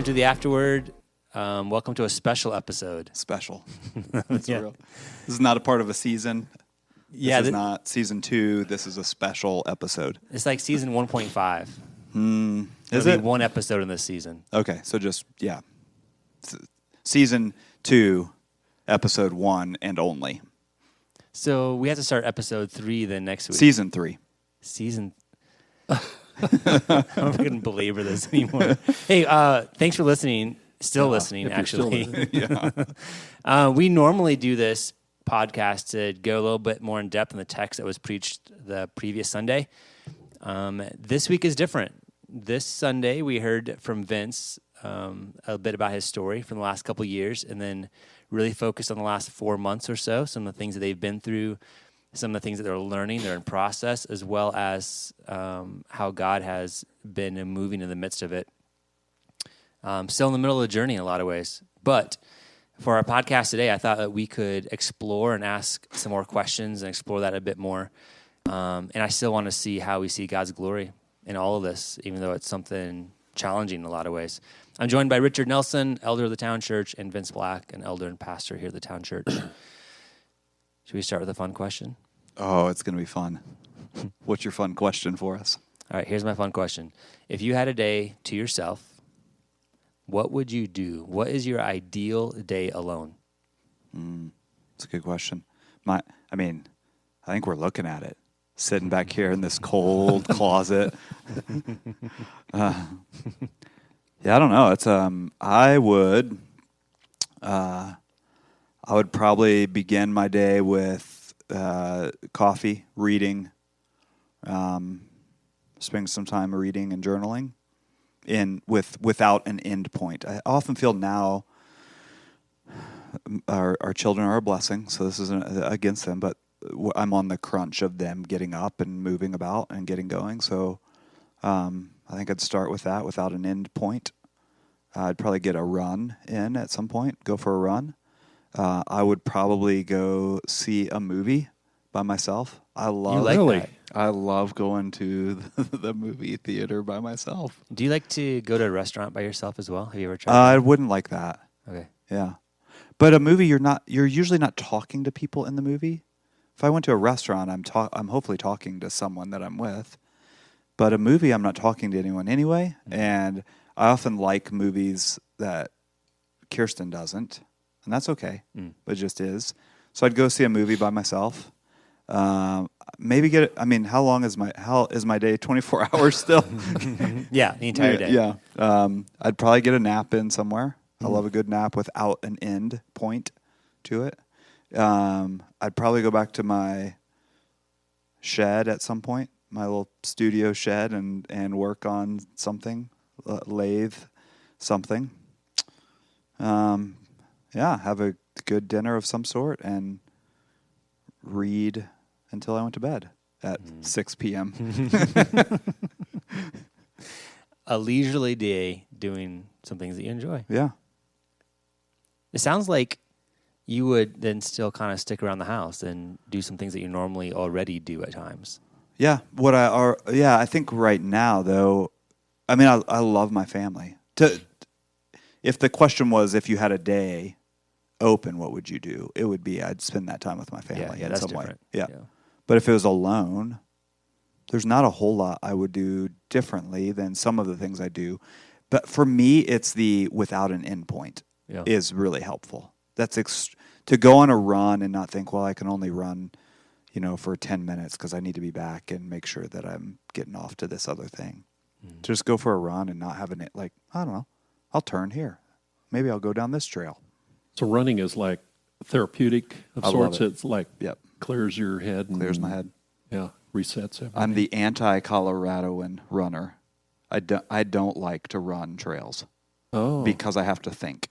welcome to the AfterWord. Welcome to a special episode. Special. That's real. This is not a part of a season. This is not season 2. This is a special episode. It's like season 1.5. Is it? One episode in this season. Okay, so just, season 2, episode 1, and only. So we have to start episode 3 then next week. Season 3. I'm not going to belabor this anymore. Hey, thanks for listening. Still listening, actually. We normally do this podcast to go a little bit more in depth in the text that was preached the previous Sunday. This week is different. This Sunday, we heard from Vince a bit about his story from the last couple of years, and then really focused on the last 4 months or so, some of the things that they've been through, some of the things that they're learning, they're in process, as well as how God has been moving in the midst of it. Still in the middle of the journey in a lot of ways. But for our podcast today, I thought that we could explore and ask some more questions and explore that a bit more. And I still want to see how we see God's glory in all of this, even though it's something challenging in a lot of ways. I'm joined by Richard Nelson, elder of the Town Church, and Vince Black, an elder and pastor here at the Town Church. Should we start with a fun question? Oh, it's going to be fun. What's your fun question for us? All right, here's my fun question. If you had a day to yourself, what would you do? What is your ideal day alone? That's a good question. I think we're looking at it. Sitting back here in this cold closet. I don't know. It's I would probably begin my day with coffee, reading, spending some time reading and journaling, without an end point. I often feel now our children are a blessing, so this isn't against them, but I'm on the crunch of them getting up and moving about and getting going. So I think I'd start with that without an end point. I'd probably get a run in at some point, go for a run. I would probably go see a movie by myself. I love going to the movie theater by myself. Do you like to go to a restaurant by yourself as well? Have you ever tried I wouldn't like that. Okay. Yeah. But a movie, you're usually not talking to people in the movie. If I went to a restaurant, I'm hopefully talking to someone that I'm with. But a movie, I'm not talking to anyone anyway. Mm-hmm. And I often like movies that Kirsten doesn't. And that's okay. But it just is. So I'd go see a movie by myself. Maybe how long is my day? 24 hours still? Yeah, the entire day. Yeah. I'd probably get a nap in somewhere. I love a good nap without an end point to it. I'd probably go back to my shed at some point, my little studio shed, and work on something, lathe something. Have a good dinner of some sort and read until I went to bed at 6 p.m. A leisurely day doing some things that you enjoy. Yeah. It sounds like you would then still kind of stick around the house and do some things that you normally already do at times. Yeah. I think right now, though, I love my family. If the question was, if you had a day open, what would you do? It would be I'd spend that time with my family in some different. way. Yeah. But if it was alone, there's not a whole lot I would do differently than some of the things I do. But for me, it's the without an end point is really helpful. That's to go on a run and not think, well, I can only run, for 10 minutes because I need to be back and make sure that I'm getting off to this other thing. Just go for a run and not having it I don't know, I'll turn here. Maybe I'll go down this trail. So running is like therapeutic of sorts. It's like clears your head. Clears my head. Yeah, resets everything. I'm the anti-Coloradoan runner. I don't like to run trails because I have to think.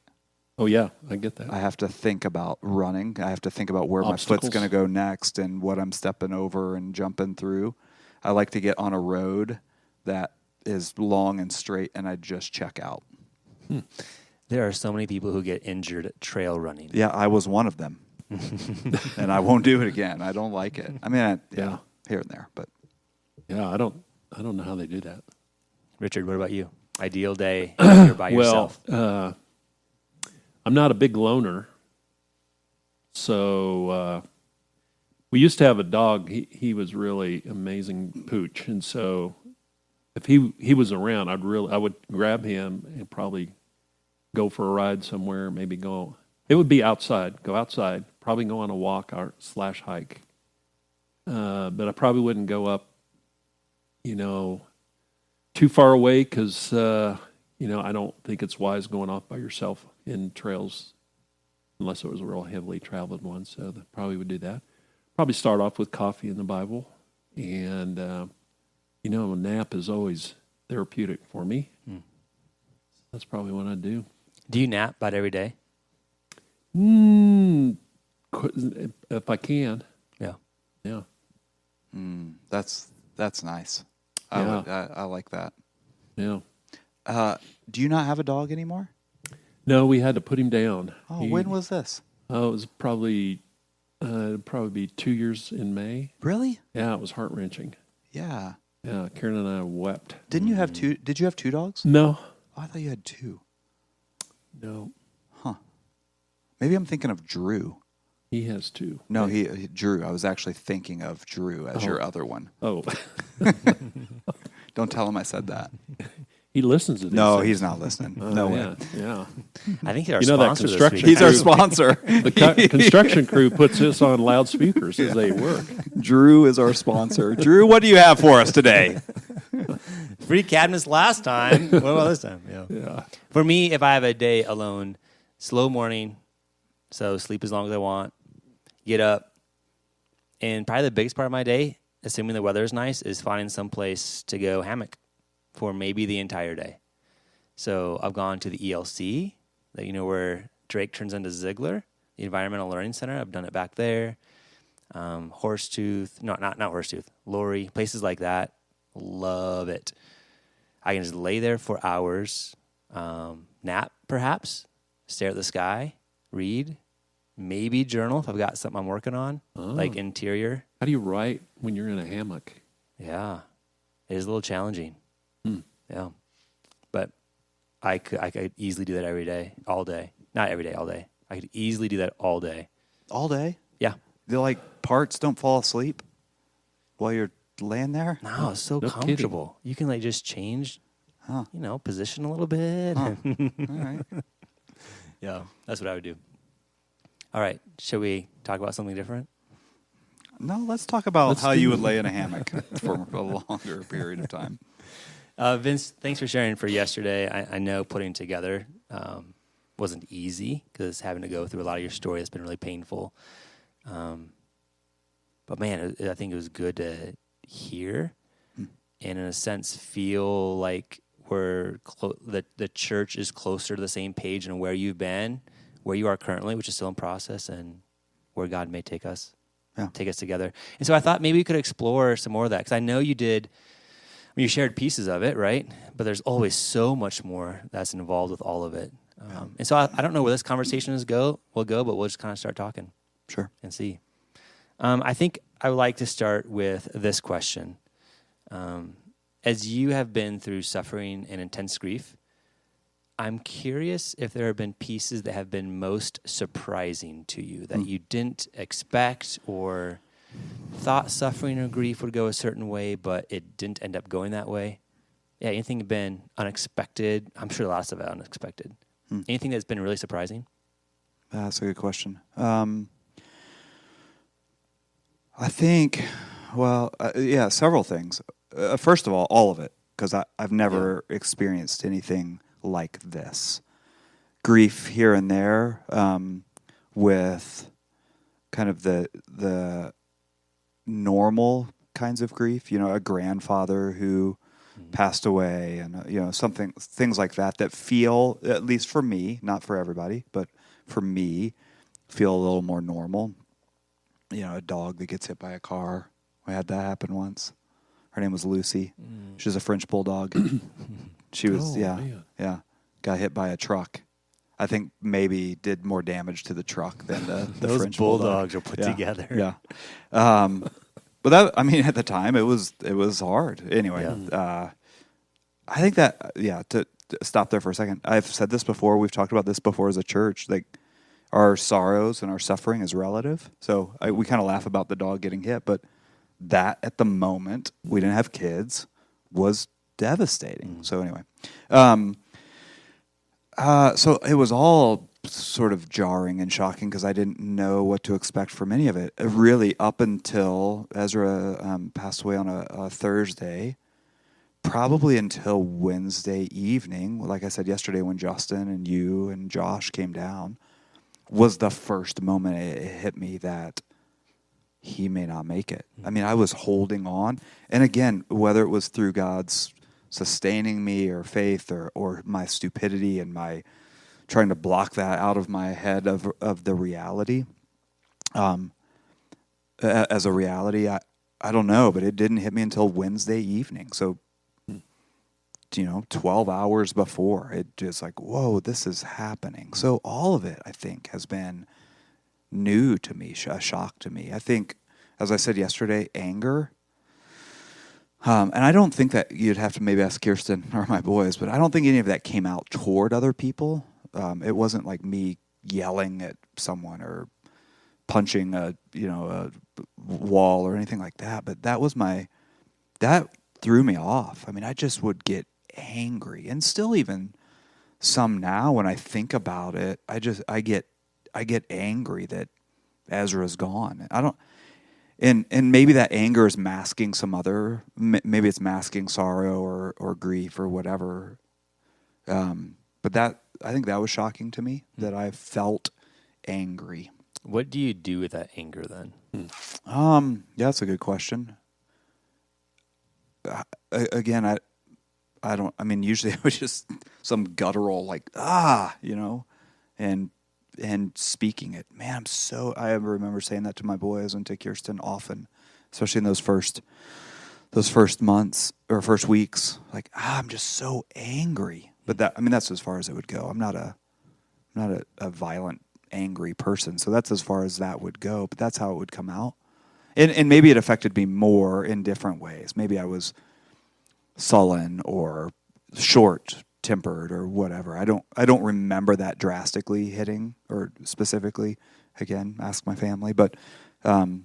Oh, yeah, I get that. I have to think about running. I have to think about where Obstacles. My foot's going to go next and what I'm stepping over and jumping through. I like to get on a road that is long and straight, and I just check out. There are so many people who get injured at trail running. Yeah, I was one of them. And I won't do it again. I don't like it. Here and there, but yeah, I don't know how they do that. Richard, what about you? ideal day if you're by yourself? Well, I'm not a big loner. So we used to have a dog. He was really amazing pooch. And so if he was around, I would grab him and probably go for a ride somewhere, maybe go. It would be go outside, probably go on a walk or / hike. But I probably wouldn't go up, too far away because, I don't think it's wise going off by yourself in trails unless it was a real heavily traveled one. So I probably would do that. Probably start off with coffee and the Bible. And, a nap is always therapeutic for me. That's probably what I'd do. Do you nap about every day? If I can. Yeah. Yeah. That's nice. Yeah. I like that. Yeah. Do you not have a dog anymore? No, we had to put him down. Oh, when was this? Oh, it was probably be 2 years in May. Really? Yeah, it was heart-wrenching. Yeah. Yeah, Karen and I wept. Did you have two dogs? No. Oh, I thought you had two. No. Huh. Maybe I'm thinking of Drew. He has two. No, he Drew. I was actually thinking of Drew as your other one. Oh. Don't tell him I said that. He listens to these No, things. he's not listening. No way. Yeah. I think he's our You know that sponsor this construction- week. He's our sponsor. The construction crew puts this on loudspeakers as they work. Drew is our sponsor. Drew, what do you have for us today? Free cabinets last time. What about this time? Yeah. For me, if I have a day alone, slow morning, so sleep as long as I want, get up, and probably the biggest part of my day, assuming the weather is nice, is finding some place to go hammock for maybe the entire day. So I've gone to the ELC, where Drake turns into Ziegler, the Environmental Learning Center. I've done it back there. Horsetooth, not Horsetooth, Lori, places like that. Love it. I can just lay there for hours, nap perhaps, stare at the sky, read, maybe journal if I've got something I'm working on, like interior. How do you write when you're in a hammock? Yeah, it is a little challenging. Yeah, but I could easily do that every day, all day. Not every day, all day. I could easily do that all day. All day? Yeah. The parts don't fall asleep while you're laying there? No, it's so No comfortable. You can just change, position a little bit. Huh. All right. Yeah, that's what I would do. All right, shall we talk about something different? No, let's talk about how you would lay in a hammock for a longer period of time. Vince, thanks for sharing for yesterday. I know putting together wasn't easy because having to go through a lot of your story has been really painful. But man, I think it was good to hear and in a sense feel like the church is closer to the same page and where you've been, where you are currently, which is still in process, and where God may take us together. And so I thought maybe we could explore some more of that because I know you did. You shared pieces of it, right? But there's always so much more that's involved with all of it. And so I don't know where this conversation will go, but we'll just kind of start talking. Sure. And see. I think I would like to start with this question. As you have been through suffering and intense grief, I'm curious if there have been pieces that have been most surprising to you that you didn't expect or thought suffering or grief would go a certain way, but it didn't end up going that way. Yeah, anything been unexpected? I'm sure lots of it unexpected. Anything that's been really surprising? That's a good question. I think, several things. First of all of it, because I've never experienced anything like this. Grief here and there with kind of the normal kinds of grief, a grandfather who passed away and, things like that feel, at least for me, not for everybody, but for me, feel a little more normal. A dog that gets hit by a car. We had that happen once. Her name was Lucy. She was a French bulldog. She was, got hit by a truck. I think maybe did more damage to the truck than the Those French bulldogs are put together. Yeah. But that, at the time it was hard. Anyway, I think that, to stop there for a second. I've said this before. We've talked about this before as a church. Like, our sorrows and our suffering is relative. So we kind of laugh about the dog getting hit, but that at the moment, we didn't have kids, was devastating. So anyway, so it was all sort of jarring and shocking because I didn't know what to expect from any of it. Really, up until Ezra passed away on a Thursday, probably until Wednesday evening, like I said yesterday, when Justin and you and Josh came down, was the first moment it hit me that he may not make it. I mean, I was holding on. And again, whether it was through God's sustaining me or faith or my stupidity and my trying to block that out of my head of the reality, as a reality, I don't know, but it didn't hit me until Wednesday evening. So, 12 hours before, it just like, whoa, this is happening. So all of it, I think, has been new to me, a shock to me. I think, as I said yesterday, anger. And I don't think that you'd have to maybe ask Kirsten or my boys, but I don't think any of that came out toward other people. It wasn't like me yelling at someone or punching a wall or anything like that. But that threw me off. I mean, I just would get angry, and still even some now when I think about it, I get angry that Ezra's gone. And maybe that anger is masking some other, maybe it's masking sorrow or grief or whatever. But I think that was shocking to me, that I felt angry. What do you do with that anger then? Yeah, that's a good question. Again, usually it was just some guttural, like, and speaking it. Man, I remember saying that to my boys and to Kirsten often, especially in those first months or first weeks. Like, I'm just so angry. But that's as far as it would go. I'm not a violent, angry person, so that's as far as that would go. But that's how it would come out. And maybe it affected me more in different ways. Maybe I was sullen or short-tempered or whatever. I don't remember that drastically hitting or specifically. Again, ask my family. But so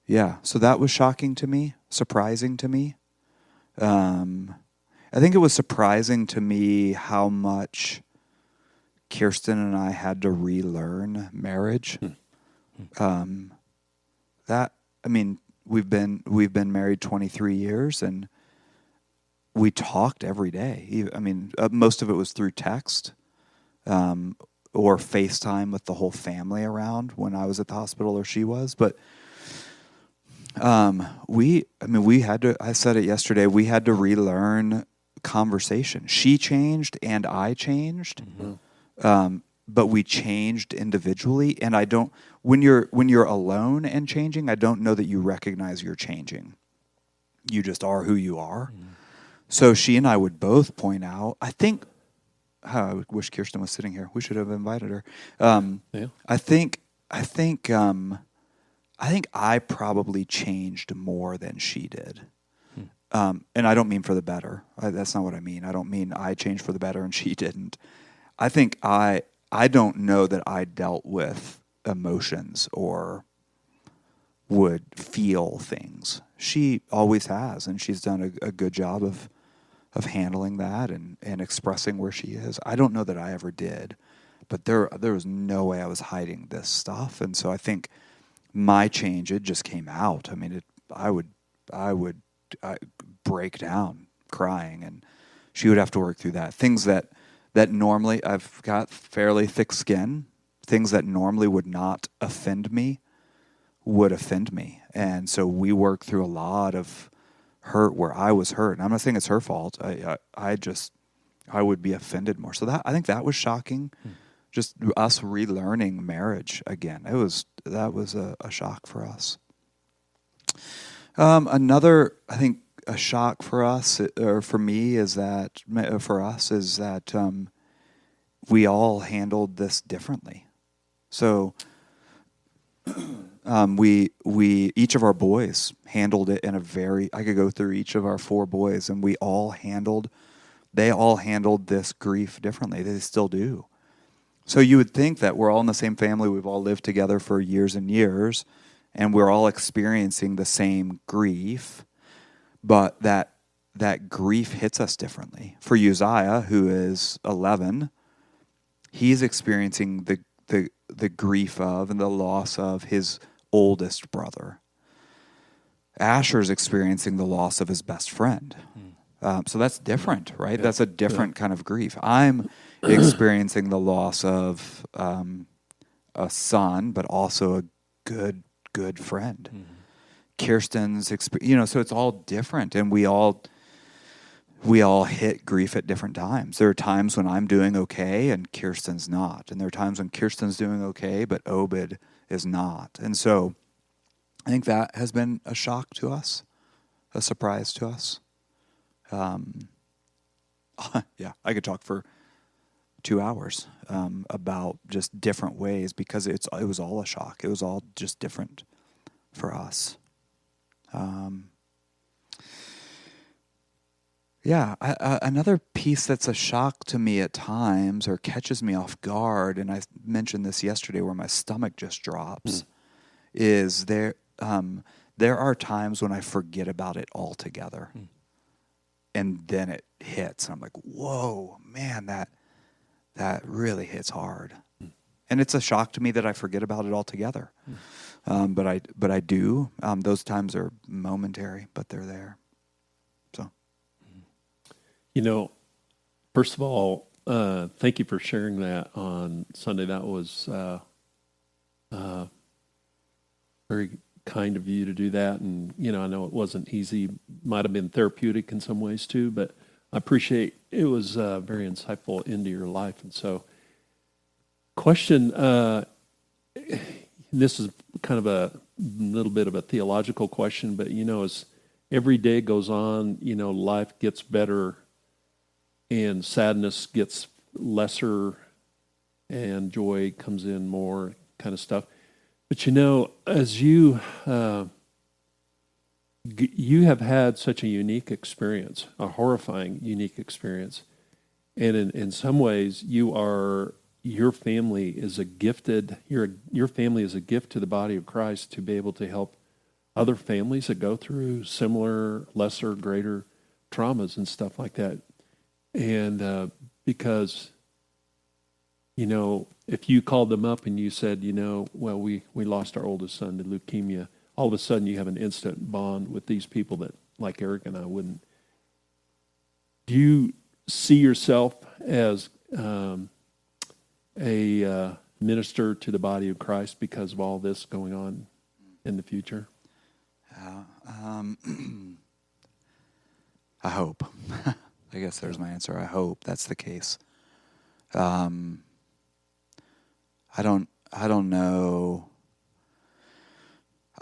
that was shocking to me, surprising to me. I think it was surprising to me how much Kirsten and I had to relearn marriage. We've been married 23 years, and we talked every day. I mean, most of it was through text or FaceTime with the whole family around when I was at the hospital or she was. But we had to, I said it yesterday, we had to relearn conversation. She changed and I changed. But we changed individually, and when you're alone and changing, I don't know that you recognize you're changing. You just are who you are. So she and I would both point out, I think, I wish Kirsten was sitting here. We should have invited her. I think I probably changed more than she did. And I don't mean for the better. That's not what I mean. I don't mean I changed for the better and she didn't. I think I don't know that I dealt with emotions or would feel things. She always has, and she's done a good job of handling that and expressing where she is. I don't know that I ever did, but there was no way I was hiding this stuff. And so I think my change, it just came out. I mean, I would break down crying, and she would have to work through that. Things that normally, I've got fairly thick skin. Things that normally would not offend me would offend me. And so we worked through a lot of hurt where I was hurt. And I'm not saying it's her fault. I would be offended more. So I think that was shocking. Just us relearning marriage again. That was a shock for us. Another, I think, a shock for us, or for me, is that we all handled this differently. So we each of our boys handled it in I could go through each of our 4 boys, and they all handled this grief differently. They still do. So you would think that we're all in the same family, we've all lived together for years and years, and we're all experiencing the same grief, but that grief hits us differently. For Uzziah, who is 11, he's experiencing the grief of and the loss of his oldest brother. Asher's experiencing the loss of his best friend. So that's different, right? Yeah. That's a different kind of grief. I'm experiencing the loss of a son, but also a good friend. Mm-hmm. Kirsten's, so it's all different, and we all hit grief at different times. There are times when I'm doing okay and Kirsten's not, and there are times when Kirsten's doing okay but Obed is not. And so I think that has been a shock to us, a surprise to us. Yeah, I could talk for 2 hours about just different ways, because it was all a shock. It was all just different for us. Yeah, another piece that's a shock to me at times, or catches me off guard, and I mentioned this yesterday where my stomach just drops, is there are times when I forget about it altogether. And then it hits, and I'm like, whoa, man, that really hits hard. And it's a shock to me that I forget about it altogether. But I do. Those times are momentary, but they're there. So, first of all, thank you for sharing that on Sunday. That was very kind of you to do that. And, I know it wasn't easy. Might have been therapeutic in some ways too, but I appreciate it was very insightful into your life. And so, question, this is kind of a little bit of a theological question, but, as every day goes on, life gets better and sadness gets lesser and joy comes in more, kind of stuff. But, as you have had such a unique experience, a horrifying, unique experience. And in some ways, your family is a gifted, your family is a gift to the body of Christ to be able to help other families that go through similar, lesser, greater traumas and stuff like that. And because, if you called them up and you said, well, we lost our oldest son to leukemia, all of a sudden you have an instant bond with these people that, like Eric and I, wouldn't. Do you see yourself as a minister to the body of Christ because of all this going on in the future? I hope. I guess there's my answer. I hope that's the case. I don't know.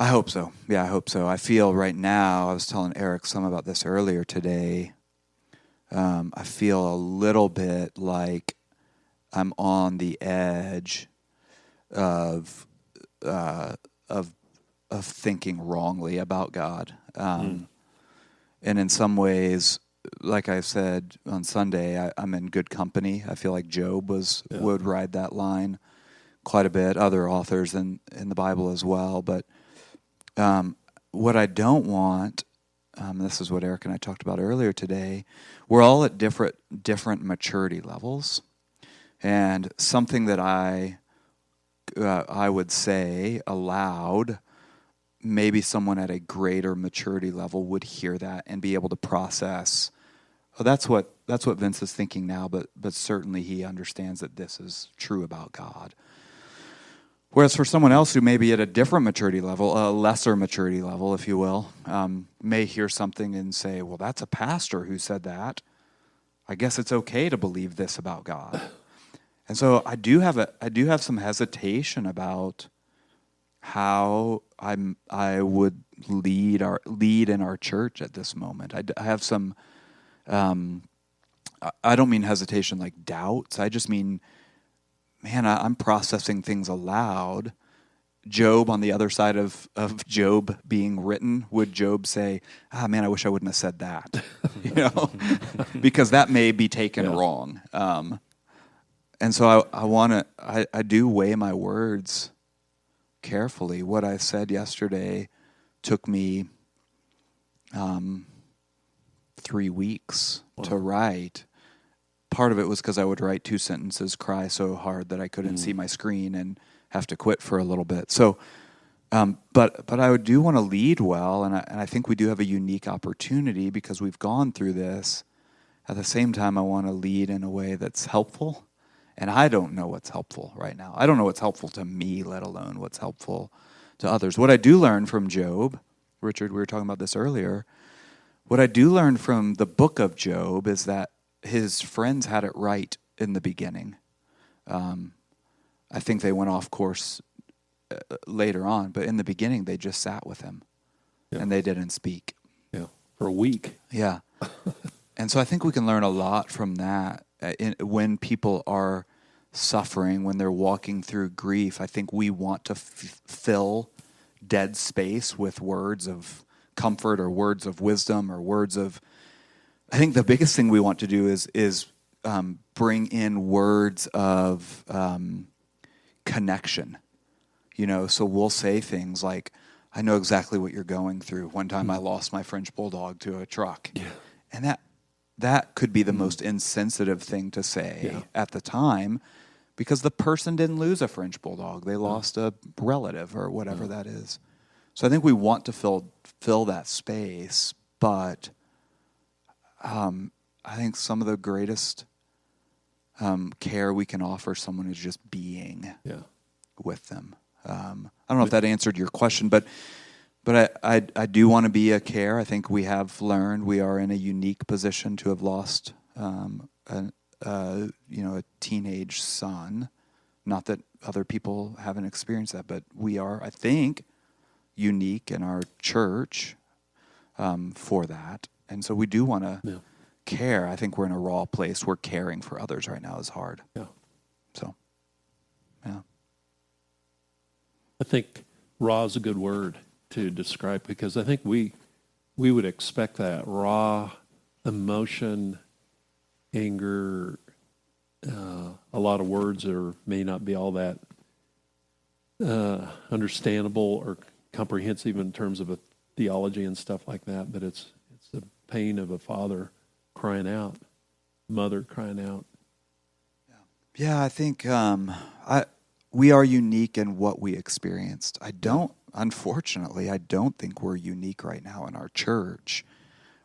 I hope so. Yeah, I hope so. I feel right now, I was telling Eric some about this earlier today. I feel a little bit like I'm on the edge of thinking wrongly about God. And in some ways, like I said on Sunday, I'm in good company. I feel like Job would ride that line quite a bit. Other authors in the Bible as well. But what I don't want, this is what Eric and I talked about earlier today, we're all at different maturity levels. And something that I would say aloud, maybe someone at a greater maturity level would hear that and be able to process, oh, that's what Vince is thinking now, but certainly he understands that this is true about God. Whereas for someone else who may be at a different maturity level, a lesser maturity level, if you will, may hear something and say, well, that's a pastor who said that. I guess it's okay to believe this about God. And so I do have some hesitation about how I would lead in our church at this moment. I have some. I don't mean hesitation like doubts. I just mean, man, I'm processing things aloud, Job on the other side of Job being written, would Job say, man, I wish I wouldn't have said that, because that may be taken wrong. And so I do weigh my words carefully. What I said yesterday took me 3 weeks to write. Part of it was because I would write 2 sentences, cry so hard that I couldn't see my screen, and have to quit for a little bit. So, but I do want to lead well, and I think we do have a unique opportunity because we've gone through this. At the same time, I want to lead in a way that's helpful, and I don't know what's helpful right now. I don't know what's helpful to me, let alone what's helpful to others. What I do learn from Job, Richard, we were talking about this earlier, what I do learn from the book of Job is that his friends had it right in the beginning. I think they went off course later on, but in the beginning they just sat with him, and they didn't speak. Yeah, for a week. Yeah. And so I think we can learn a lot from that. When people are suffering, when they're walking through grief, I think we want to fill dead space with words of comfort or words of wisdom or words of... I think the biggest thing we want to do is bring in words of connection. So we'll say things like, I know exactly what you're going through. One time I lost my French bulldog to a truck. Yeah. And that could be the most insensitive thing to say at the time, because the person didn't lose a French bulldog. They lost a relative or whatever that is. So I think we want to fill that space, but I think some of the greatest care we can offer someone is just being with them. I don't know if that answered your question, but I do want to be a care. I think we have learned we are in a unique position to have lost a teenage son. Not that other people haven't experienced that, but we are, I think, unique in our church for that. And so we do want to care. I think we're in a raw place where caring for others right now is hard. Yeah. So, yeah. I think raw is a good word to describe, because I think we would expect that raw emotion, anger, a lot of words that may not be all that understandable or comprehensive in terms of a theology and stuff like that, but it's the pain of a father crying out, mother crying out. Yeah, I think we are unique in what we experienced. Unfortunately, I don't think we're unique right now in our church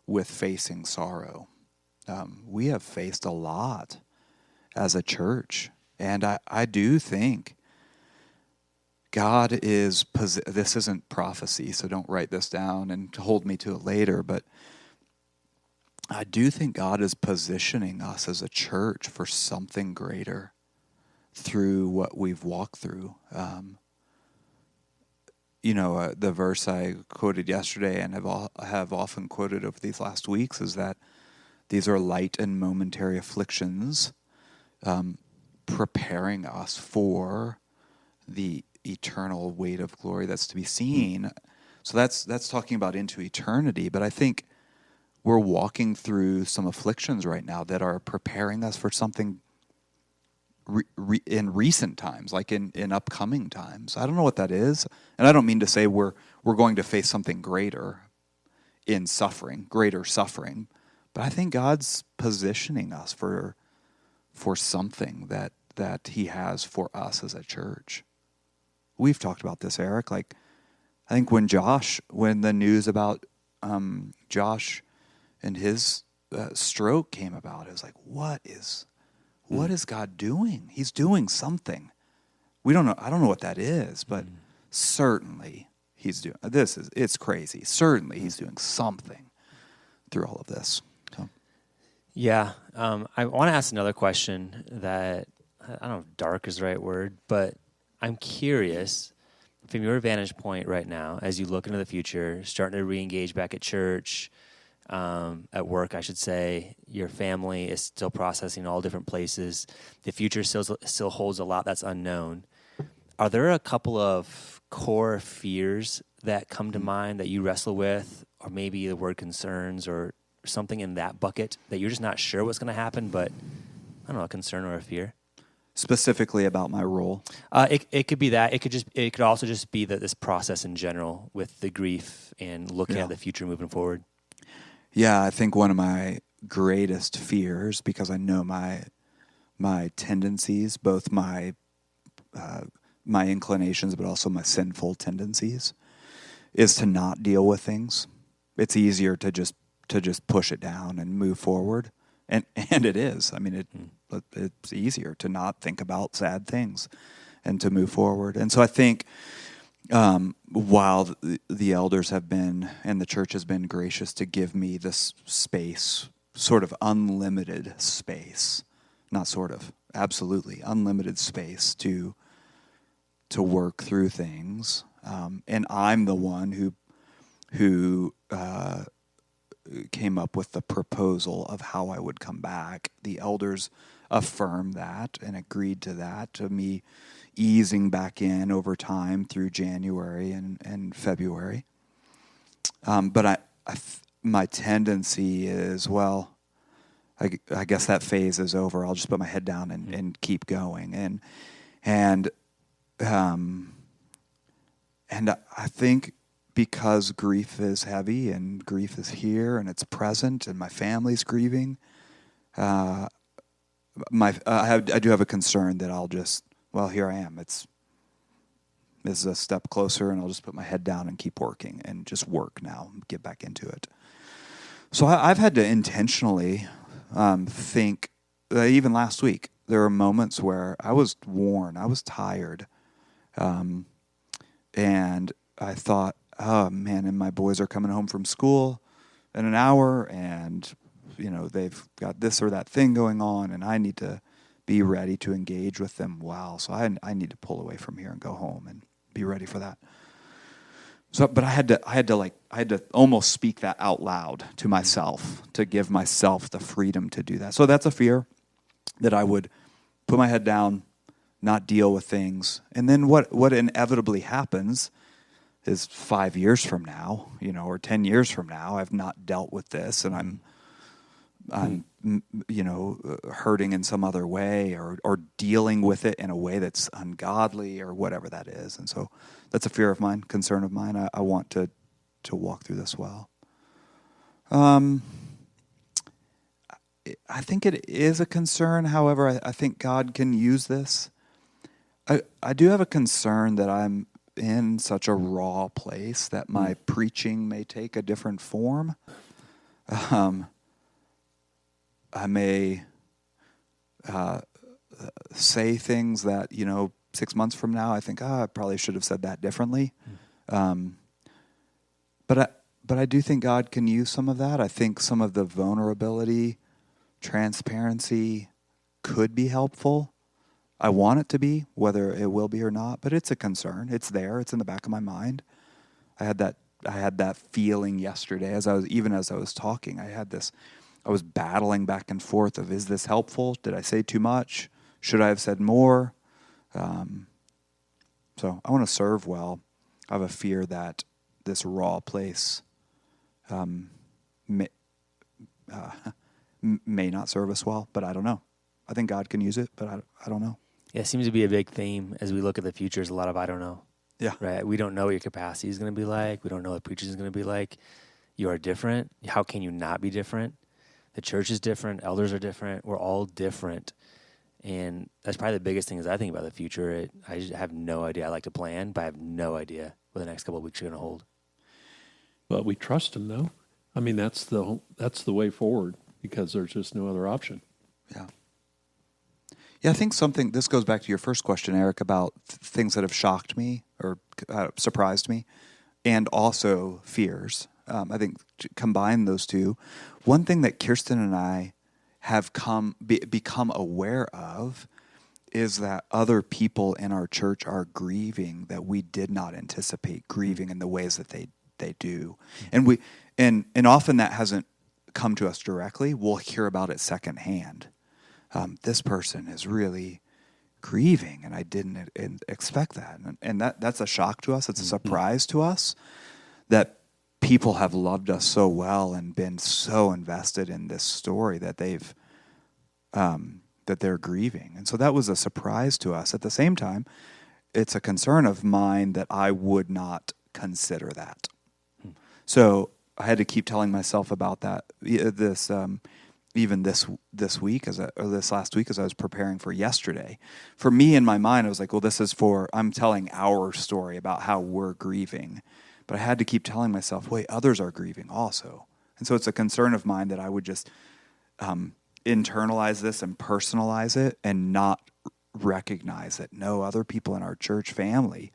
with facing sorrow. We have faced a lot as a church, and I do think God is, this isn't prophecy, so don't write this down and hold me to it later, but I do think God is positioning us as a church for something greater through what we've walked through. The verse I quoted yesterday and have often quoted over these last weeks is that these are light and momentary afflictions, preparing us for the eternal weight of glory that's to be seen. So that's talking about into eternity. But I think we're walking through some afflictions right now that are preparing us for something in recent times, like in upcoming times. I don't know what that is, and I don't mean to say we're going to face something greater in suffering, greater suffering, but I think God's positioning us for something that He has for us as a church. We've talked about this, Eric. Like, I think when the news about Josh and his stroke came about, it was like, what is God doing? He's doing something. We don't know. I don't know what that is, but certainly He's doing this. It's crazy. Certainly He's doing something through all of this. So. Yeah, I want to ask another question that I don't know if dark is the right word, but I'm curious from your vantage point right now, as you look into the future, starting to re-engage back at church, at work, I should say, your family is still processing all different places. The future still holds a lot that's unknown. Are there a couple of core fears that come to mind that you wrestle with, or maybe the word concerns or something in that bucket that you're just not sure what's going to happen, but I don't know, a concern or a fear? Specifically about my role? It could be that. It could also just be that this process in general with the grief and looking at the future moving forward. Yeah, I think one of my greatest fears, because I know my tendencies, both my inclinations, but also my sinful tendencies, is to not deal with things. It's easier to just push it down and move forward, and it is. I mean, it's easier to not think about sad things and to move forward. And so I think while the elders have been and the church has been gracious to give me this space, sort of unlimited space, not sort of, absolutely unlimited space to work through things, and I'm the one who came up with the proposal of how I would come back. The elders affirmed that and agreed to that, to me easing back in over time through January and February. But my tendency is, well, I guess that phase is over. I'll just put my head down and keep going. And I think because grief is heavy and grief is here and it's present and my family's grieving, I do have a concern that I'll just, well, here I am. This is a step closer, and I'll just put my head down and keep working and just work now and get back into it. So I've had to intentionally think, even last week, there were moments where I was worn, I was tired, and I thought, oh man, and my boys are coming home from school in an hour, and they've got this or that thing going on, and I need to be ready to engage with them well. So I need to pull away from here and go home and be ready for that. So, but I had to almost speak that out loud to myself, to give myself the freedom to do that. So that's a fear, that I would put my head down, not deal with things. And then what inevitably happens is 5 years from now, or 10 years from now, I've not dealt with this, and I'm hurting in some other way, or dealing with it in a way that's ungodly, or whatever that is. And so that's a fear of mine, concern of mine. I want to walk through this well. I think it is a concern. However, I think God can use this. I do have a concern that I'm in such a raw place that my preaching may take a different form. I may say things that, 6 months from now, I think, I probably should have said that differently. But I do think God can use some of that. I think some of the vulnerability, transparency could be helpful. I want it to be, whether it will be or not, but it's a concern. It's there. It's in the back of my mind. I had that feeling yesterday as I was talking. I was battling back and forth of, is this helpful? Did I say too much? Should I have said more? So I want to serve well. I have a fear that this raw place may not serve us well, but I don't know. I think God can use it, but I don't know. Yeah, it seems to be a big theme as we look at the future. Is a lot of I don't know. Yeah. Right. We don't know what your capacity is going to be like. We don't know what preaching is going to be like. You are different. How can you not be different? The church is different. Elders are different. We're all different. And that's probably the biggest thing as I think about the future. I just have no idea. I like to plan, but I have no idea what the next couple of weeks are going to hold. But we trust him, though. I mean, that's the way forward, because there's just no other option. Yeah. Yeah, I think this goes back to your first question, Eric, about things that have shocked me or surprised me, and also fears. I think combine those two. One thing that Kirsten and I have become aware of is that other people in our church are grieving that we did not anticipate grieving in the ways that they do. And often that hasn't come to us directly. We'll hear about it secondhand. This person is really grieving, and I didn't expect that. And that's a shock to us. It's a surprise to us that people have loved us so well and been so invested in this story that they're grieving. And so that was a surprise to us. At the same time, it's a concern of mine that I would not consider that. So I had to keep telling myself about that. Even this week, this last week, as I was preparing for yesterday. For me, in my mind, I was like, well, I'm telling our story about how we're grieving. But I had to keep telling myself, wait, others are grieving also. And so it's a concern of mine that I would just internalize this and personalize it and not recognize that, no, other people in our church family,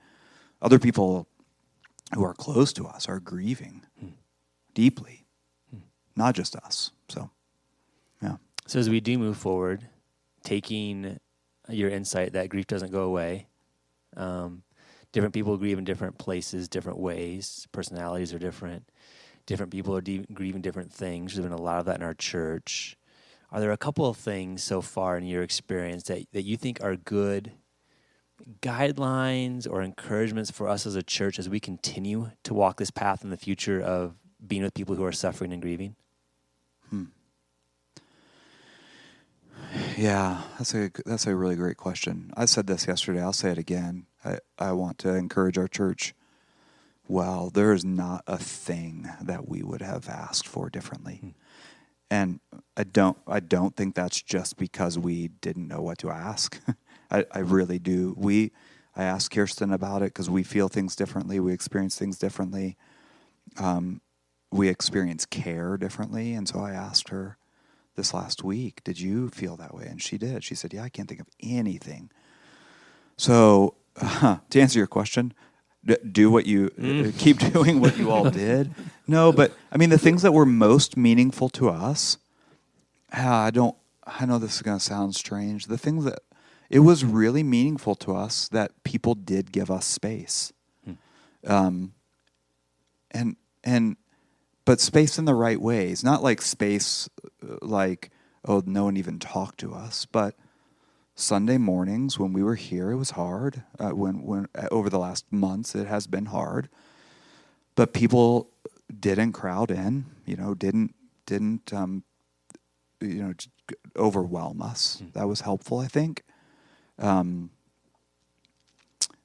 other people who are close to us are grieving deeply, not just us. So, yeah. So as we do move forward, taking your insight that grief doesn't go away, different people grieve in different places, different ways, personalities are different, different people are grieving different things. There's been a lot of that in our church. Are there a couple of things so far in your experience that you think are good guidelines or encouragements for us as a church as we continue to walk this path in the future of being with people who are suffering and grieving? Yeah, that's a really great question. I said this yesterday. I'll say it again. I want to encourage our church. Well, there is not a thing that we would have asked for differently. And I don't think that's just because we didn't know what to ask. I really do. I asked Kirsten about it because we feel things differently. We experience things differently. We experience care differently. And so I asked her this last week, did you feel that way? And she did. She said, yeah, I can't think of anything. So to answer your question, do what you keep doing what you all did. No, but I mean, the things that were most meaningful to us, I know this is going to sound strange. The things that it was really meaningful to us that people did give us space. But space in the right ways, not like space like, oh, no one even talked to us, but Sunday mornings when we were here, it was hard. When over the last months, it has been hard. But people didn't crowd in, didn't overwhelm us. That was helpful, I think.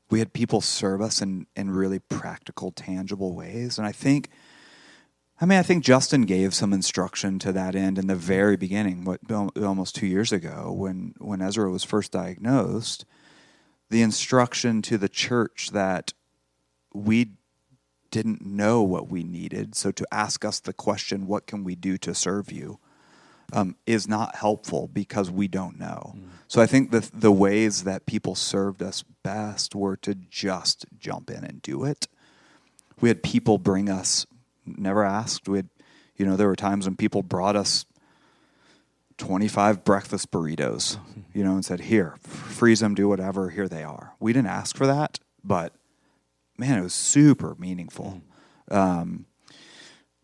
We had people serve us in really practical, tangible ways, and I think Justin gave some instruction to that end in the very beginning, almost 2 years ago, when Ezra was first diagnosed. The instruction to the church that we didn't know what we needed, so to ask us the question, what can we do to serve you, is not helpful because we don't know. So I think the ways that people served us best were to just jump in and do it. We had people bring us, never asked. There were times when people brought us 25 breakfast burritos, and said, here, freeze them, do whatever, here they are. We didn't ask for that, but man, it was super meaningful.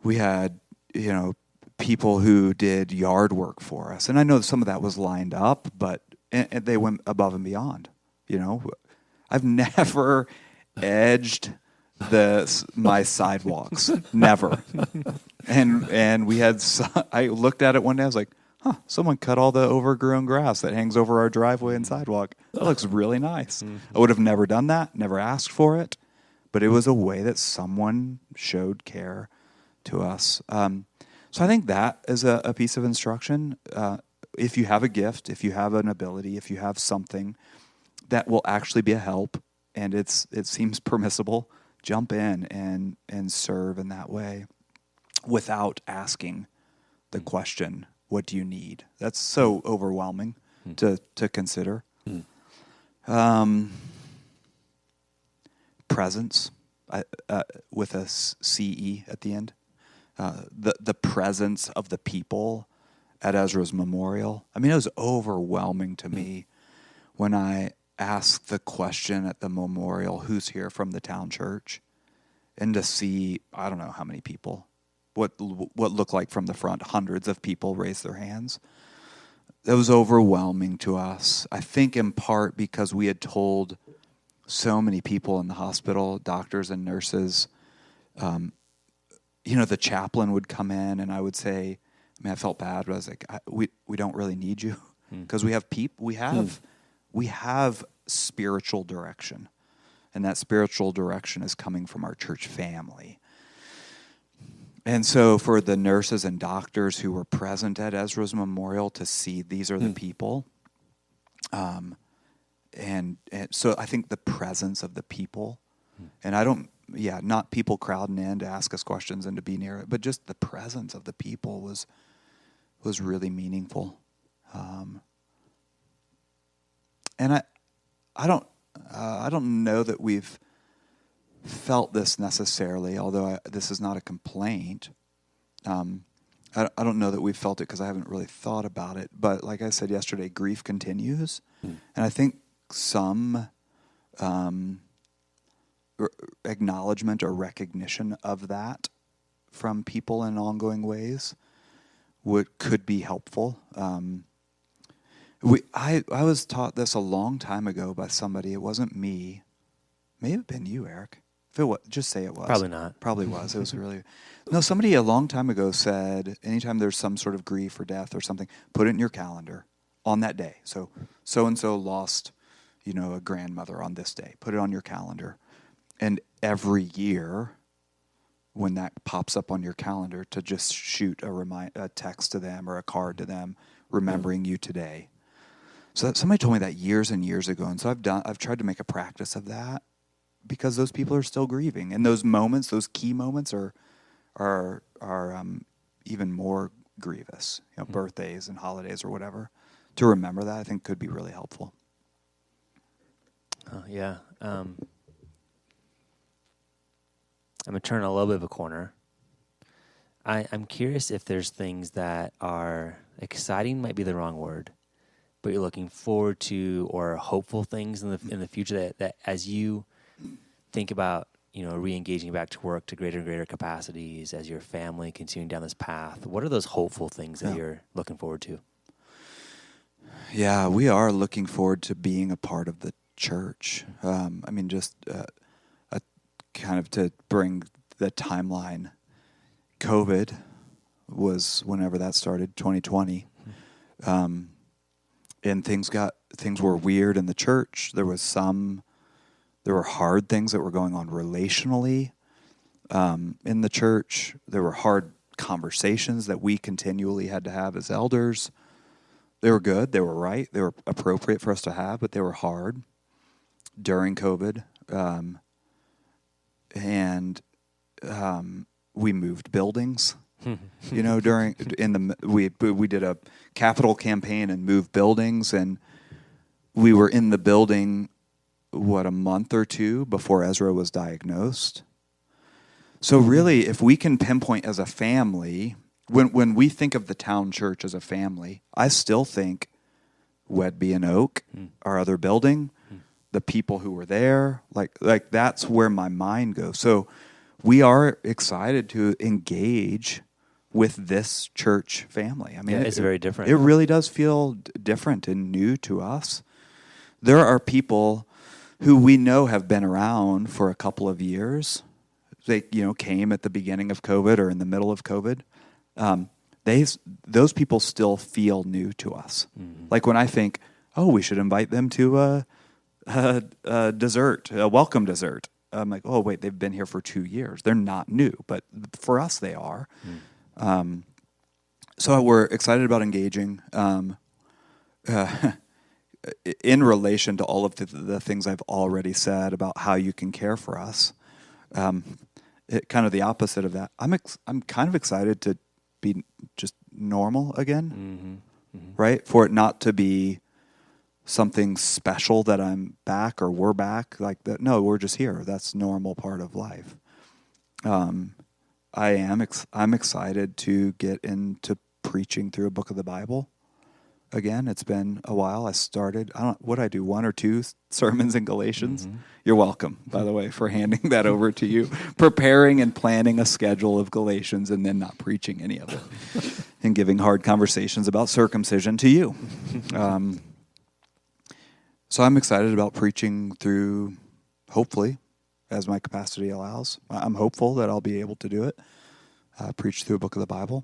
We had, people who did yard work for us. And I know some of that was lined up, but and they went above and beyond. I've never edged my sidewalks, never. And we had. I looked at it one day. I was like, someone cut all the overgrown grass that hangs over our driveway and sidewalk. That looks really nice. I would have never done that. Never asked for it, but it was a way that someone showed care to us. So I think that is a piece of instruction. If you have a gift, if you have an ability, if you have something that will actually be a help, and it seems permissible, jump in and serve in that way without asking the question, what do you need? That's so overwhelming to consider. Presence with a CE at the end. The presence of the people at Ezra's memorial. I mean, it was overwhelming to me when I asked the question at the memorial, who's here from the town church? And to see, I don't know how many people, what looked like from the front, hundreds of people raise their hands. that was overwhelming to us. I think in part because we had told so many people in the hospital, doctors and nurses, the chaplain would come in and I would say, I felt bad, but I was like, we don't really need you because we have people, we have spiritual direction, and that spiritual direction is coming from our church family. And so for the nurses and doctors who were present at Ezra's memorial to see these are the people, and so I think the presence of the people, and not people crowding in to ask us questions and to be near it, but just the presence of the people was really meaningful. And I don't know that we've felt this necessarily, although this is not a complaint. I don't know that we've felt it because I haven't really thought about it. But like I said yesterday, grief continues. And I think some acknowledgement or recognition of that from people in ongoing ways could be helpful. I was taught this a long time ago by somebody. It wasn't me. May have been you, Eric. If it was, just say it was. Probably not. Probably was. It was really... No, somebody a long time ago said, anytime there's some sort of grief or death or something, put it in your calendar on that day. So-and-so lost, a grandmother on this day. Put it on your calendar. And every year, when that pops up on your calendar, to just shoot a text to them or a card to them, remembering you today. So somebody told me that years and years ago, and so I've tried to make a practice of that because those people are still grieving, and those moments, those key moments, are even more grievous. Birthdays and holidays or whatever. To remember that, I think, could be really helpful. Yeah. I'm going to turn a little bit of a corner. I'm curious if there's things that are exciting, might be the wrong word, but you're looking forward to, or hopeful things in the future that as you think about, re-engaging back to work to greater and greater capacities, as your family continuing down this path, what are those hopeful things that you're looking forward to? Yeah, we are looking forward to being a part of the church. Just kind of to bring the timeline. COVID was whenever that started, 2020. And things were weird in the church. There were hard things that were going on relationally in the church. There were hard conversations that we continually had to have as elders. They were good. They were right. They were appropriate for us to have, but they were hard during COVID. And we moved buildings. We did a capital campaign and moved buildings, and we were in the building a month or two before Ezra was diagnosed. So really, if we can pinpoint as a family, when we think of the town church as a family, I still think Wedby and Oak, our other building, the people who were there, like that's where my mind goes. So we are excited to engage with this church family. It's very different. It really does feel different and new to us. There are people who we know have been around for a couple of years. They, came at the beginning of COVID or in the middle of COVID. Those people still feel new to us. Mm-hmm. Like when I think, we should invite them to a dessert, a welcome dessert. I'm like, oh, wait, they've been here for 2 years. They're not new, but for us, they are. So we're excited about engaging in relation to all of the things I've already said about how you can care for us. Kind of the opposite of that. I'm kind of excited to be just normal again, right? For it not to be something special that I'm back or we're back like that. No, we're just here. That's normal part of life. I'm excited to get into preaching through a book of the Bible. Again, it's been a while. I started, what I do, 1 or 2 sermons in Galatians. You're welcome, by the way, for handing that over to you. Preparing and planning a schedule of Galatians and then not preaching any of it. and giving hard conversations about circumcision to you. So I'm excited about preaching through, hopefully, as my capacity allows. I'm hopeful that I'll be able to do it, preach through a book of the Bible.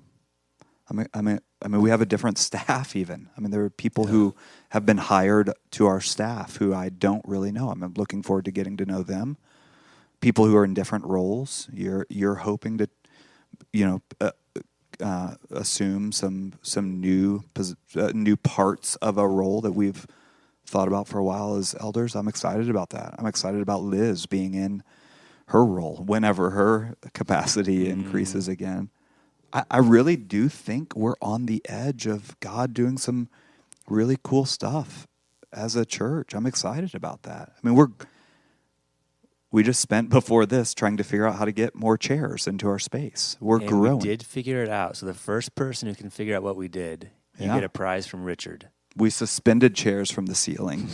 I mean, we have a different staff even. I mean, there are people who have been hired to our staff who I don't really know. I'm looking forward to getting to know them. People who are in different roles. You're hoping to, assume some new parts of a role that we've thought about for a while as elders. I'm excited about that. I'm excited about Liz being in her role whenever her capacity increases again. I really do think we're on the edge of God doing some really cool stuff as a church. I'm excited about that. I mean, we just spent before this trying to figure out how to get more chairs into our space. We're growing. We did figure it out. So the first person who can figure out what we did, you get a prize from Richard. We suspended chairs from the ceiling.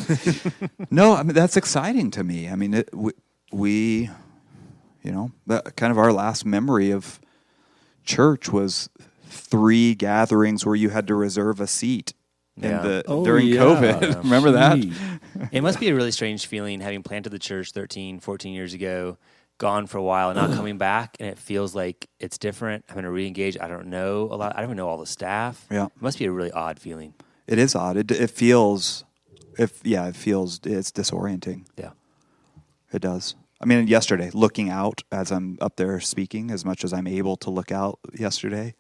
No, I mean, that's exciting to me. I mean, we kind of our last memory of church was 3 gatherings where you had to reserve a seat during COVID. Remember that? It must be a really strange feeling having planted the church 13, 14 years ago, gone for a while, and not coming back, and it feels like it's different. I'm going to re-engage. I don't know a lot. I don't even know all the staff. Yeah. It must be a really odd feeling. It is odd. It feels it's disorienting. Yeah. It does. I mean, yesterday, looking out as I'm up there speaking, as much as I'm able to look out yesterday,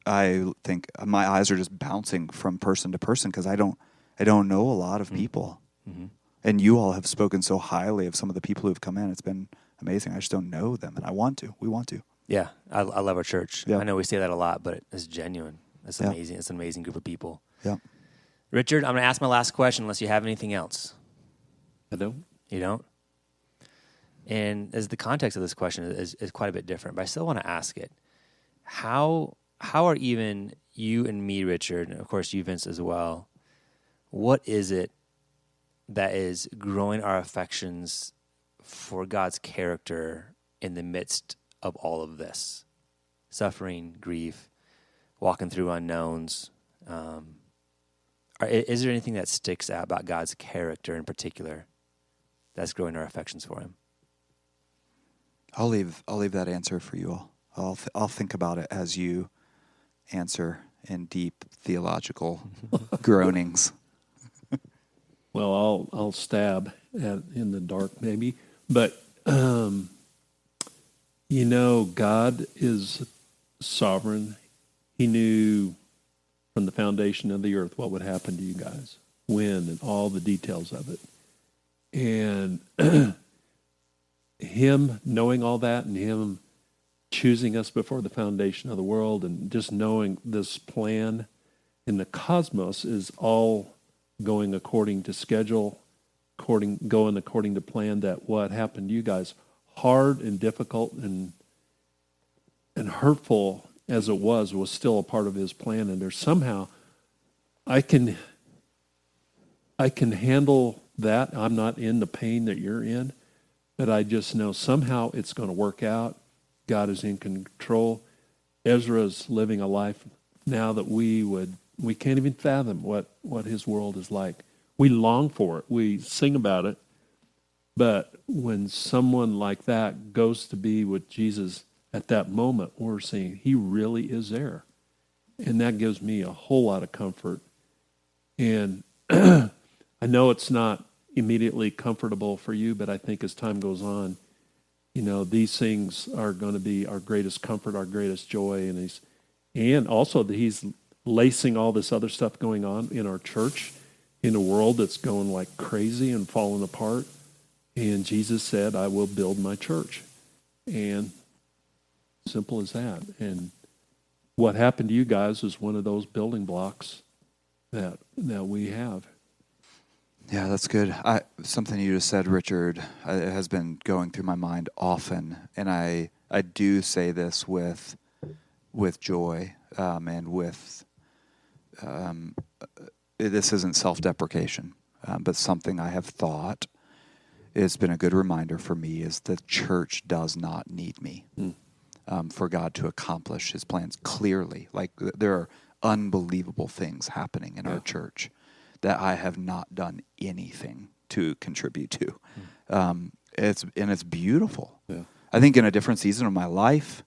I think my eyes are just bouncing from person to person because I don't know a lot of people. Mm-hmm. And you all have spoken so highly of some of the people who have come in. It's been amazing. I just don't know them, and I want to. We want to. Yeah, I love our church. Yeah. I know we say that a lot, but it's genuine. It's amazing. It's an amazing group of people. Yeah. Richard, I'm going to ask my last question unless you have anything else. I don't. You don't? And as the context of this question is quite a bit different, but I still want to ask it. How are even you and me, Richard, and of course you, Vince, as well, what is it that is growing our affections for God's character in the midst of all of this? Suffering, grief, walking through unknowns. Is there anything that sticks out about God's character in particular that's growing our affections for Him? I'll leave that answer for you all. I'll think about it as you answer in deep theological groanings. Well, I'll stab in the dark maybe, but God is sovereign. He knew from the foundation of the earth what would happen to you guys, when, and all the details of it. And Him knowing all that, and Him choosing us before the foundation of the world, and just knowing this plan in the cosmos is all going according to schedule, going according to plan, that what happened to you guys, hard and difficult and hurtful as it was still a part of His plan. And there's somehow I can handle that. I'm not in the pain that you're in, but I just know somehow it's going to work out. God is in control. Ezra's living a life now that we can't even fathom what his world is like. We long for it. We sing about it. But when someone like that goes to be with Jesus at that moment, we're seeing He really is there. And that gives me a whole lot of comfort. And I know it's not immediately comfortable for you, but I think as time goes on, these things are going to be our greatest comfort, our greatest joy. And also that He's lacing all this other stuff going on in our church, in a world that's going like crazy and falling apart. And Jesus said, I will build my church. And simple as that. And what happened to you guys is one of those building blocks that we have. Yeah, that's good. Something you just said, Richard, it has been going through my mind often, and I do say this with joy and with this isn't self-deprecation, but something I have thought has been a good reminder for me is the church does not need me. for God to accomplish his plans clearly. Like there are unbelievable things happening in our church that I have not done anything to contribute to. It's beautiful. Yeah. I think in a different season of my life,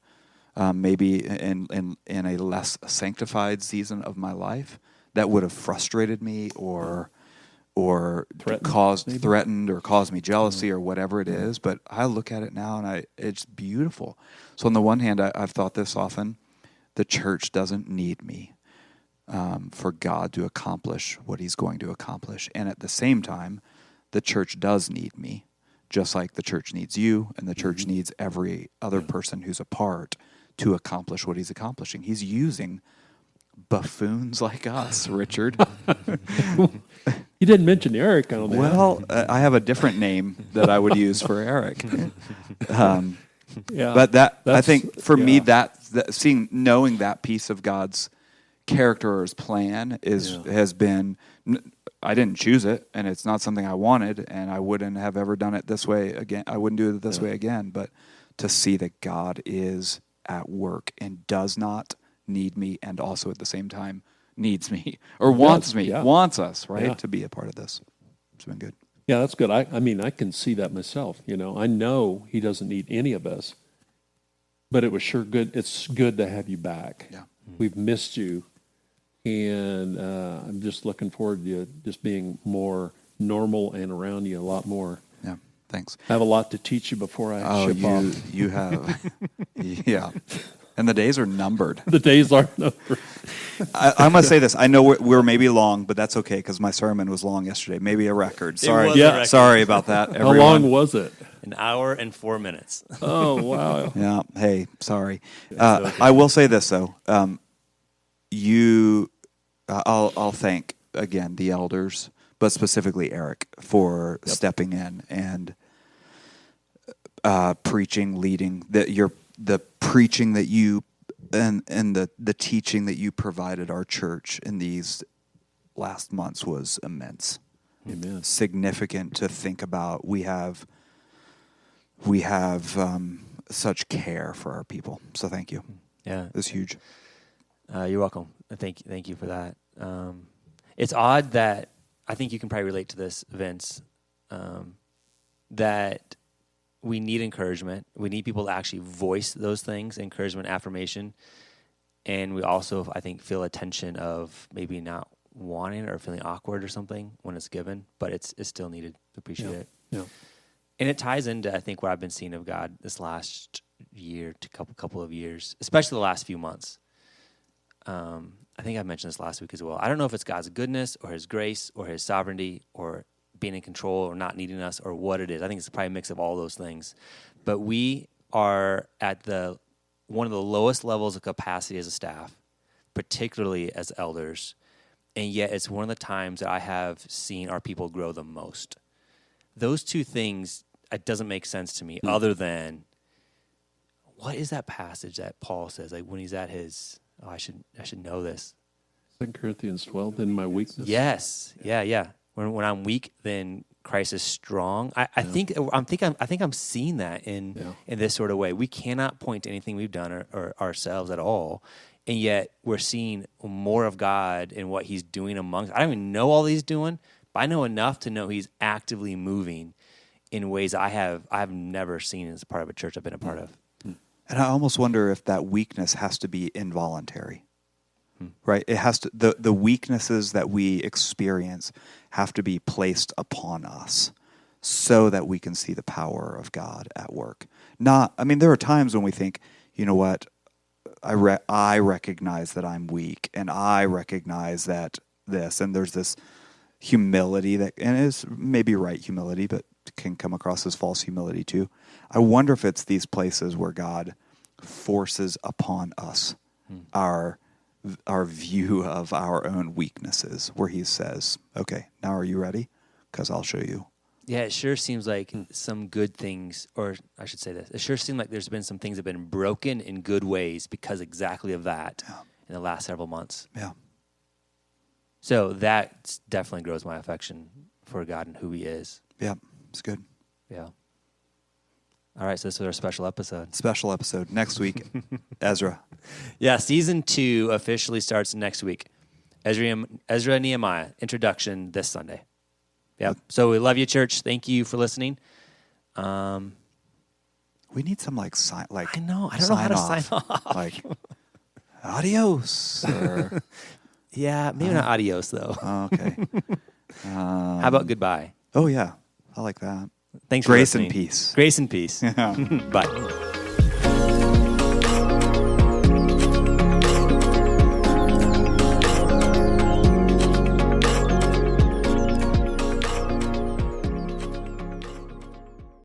maybe in a less sanctified season of my life, that would have frustrated me or threatened or caused me jealousy or whatever it is. But I look at it now and it's beautiful. So on the one hand, I've thought this often: the church doesn't need me for God to accomplish what he's going to accomplish. And at the same time, the church does need me, just like the church needs you, and the church needs every other person who's a part to accomplish what he's accomplishing. He's using buffoons like us, Richard. You didn't mention Eric, I don't think. Well, I have a different name that I would use for Eric. But I think for me, that knowing that piece of God's character or his plan has been. I didn't choose it, and it's not something I wanted, and I wouldn't have ever done it this way again. I wouldn't do it this way again. But to see that God is at work and does not need me, and also at the same time needs me or wants us, right, to be a part of this. It's been good. Yeah, that's good. I mean, I can see that myself. I know he doesn't need any of us, but it was sure good. It's good to have you back. Yeah, we've missed you. And I'm just looking forward to you just being more normal and around you a lot more. Yeah, thanks. I have a lot to teach you before I ship off. You have. Yeah. And the days are numbered. The days are numbered. I must say this. I know we're maybe long, but that's okay because my sermon was long yesterday. Maybe a record. Sorry. Sorry about that, everyone. How long was it? 1 hour and 4 minutes. Oh, wow. Yeah. Hey, sorry. I will say this, though. I'll thank again the elders, but specifically Eric for stepping in and preaching, leading the preaching that you and the teaching that you provided our church in these last months was immense. Amen. Significant to think about. We have such care for our people. So thank you. Yeah, it's huge. You're welcome. Thank you for that. It's odd that I think you can probably relate to this, Vince, that we need encouragement. We need people to actually voice those things, encouragement, affirmation. And we also, I think, feel a tension of maybe not wanting or feeling awkward or something when it's given, but it's still needed. Appreciate it. Yeah. And it ties into, I think, what I've been seeing of God this last year to couple of years, especially the last few months. I think I mentioned this last week as well. I don't know if it's God's goodness or his grace or his sovereignty or being in control or not needing us or what it is. I think it's probably a mix of all those things. But we are at one of the lowest levels of capacity as a staff, particularly as elders, and yet it's one of the times that I have seen our people grow the most. Those two things, it doesn't make sense to me other than, what is that passage that Paul says, like when he's at his... Oh, I should know this. 2 Corinthians 12, in my weakness. Yes. Yeah. When I'm weak, then Christ is strong. I think I'm seeing that in this sort of way. We cannot point to anything we've done or ourselves at all, and yet we're seeing more of God in what he's doing amongst. I don't even know all he's doing, but I know enough to know he's actively moving in ways I've never seen as part of a church I've been a part of. And I almost wonder if that weakness has to be involuntary, right? It has to. The weaknesses that we experience have to be placed upon us so that we can see the power of God at work. There are times when we think, you know what, I recognize that I'm weak, and I recognize that this, and there's this humility that, and it's maybe right humility, but can come across as false humility too. I wonder if it's these places where God forces upon us our view of our own weaknesses, where he says, okay, now are you ready? Because I'll show you. Yeah, it sure seems like some good things, or I should say this, it sure seems like there's been some things that have been broken in good ways because exactly of that in the last several months. Yeah. So that definitely grows my affection for God and who he is. Yeah, it's good. Yeah. All right, so this was our special episode. Special episode next week. Ezra. Yeah, season 2 officially starts next week. Ezra Nehemiah, introduction this Sunday. Yeah. So we love you, church. Thank you for listening. We need some I know. I don't know how to sign off. Like adios. Or, yeah, maybe not adios though. Okay. How about goodbye? Oh yeah, I like that. Thanks Grace for listening. and peace. Grace and peace. Yeah. Bye.